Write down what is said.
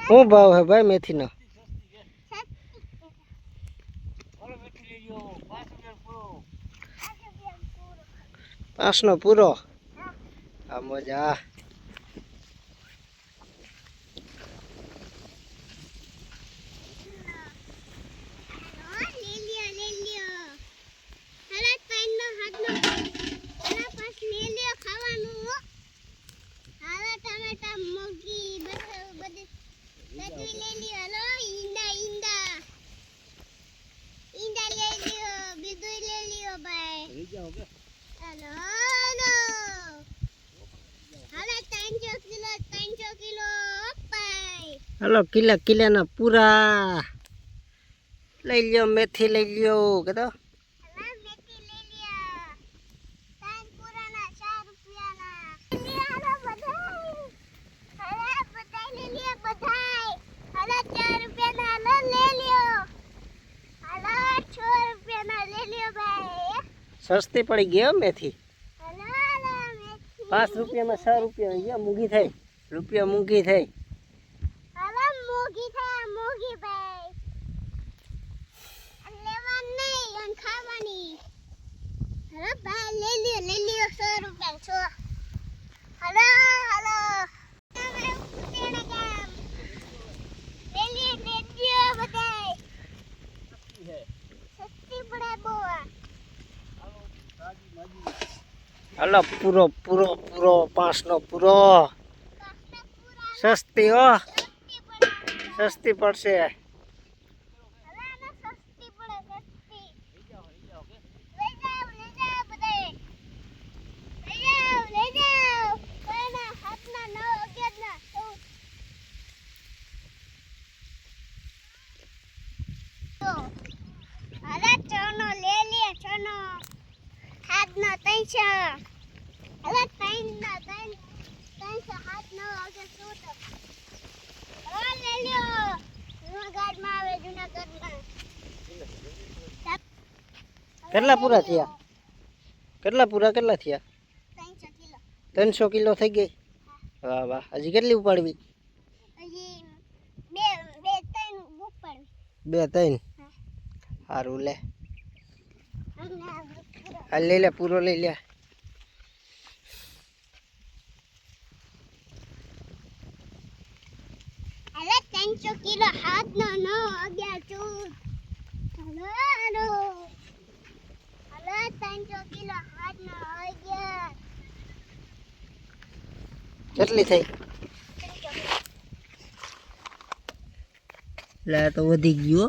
શું ભાવ હે ભાઈ મેથી નો? 5 નો પૂરો. આ મજા. हेलो किला किला ना पूरा ले लियो मेथी ले लियो कदो मेथी ले लिया तान पूरा ना 4 रुपया ना बधाई ले लिया बधाई 4 रुपया ना ले लियो 6 रुपया ना ले लियो भाई सस्ती पड़ी गई मेथी 5 रुपया में 6 रुपया ये मूंगी થઈ रुपया मूंगी થઈ મોગી ભાઈ લેવા નહીં અને ખાવાની હલો ભાઈ લઈ લ્યો 100 રૂપિયા છો હલો હલો બધાય સસ્તી પડે બહુ હલો પૂરો પૂરો પૂરો 5 નો પૂરો સસ્તી હો सस्ती पड़से चनो ले लिया चनो हाथ ना तैसा अरे तैन ना तैन तैसा हाथ ना आगे सूट ले लियो जूनागढ़ में आवे जूनागढ़ में કેટલા પૂરા થયા કેટલા થયા 300 કિલો થઈ ગઈ વાહ વાહ હજી કેટલી ઉપાડવી હજી બે ત્રણ ઉપાડવી સારું લે આ લઈ લે પૂરો લઈ લે અરે 300 કિલો હાથ નો અગ્યા ચૂર હલો 300 કિલો હાથ નો અગ્યા કેટલી થઈ લે તો વધી ગયો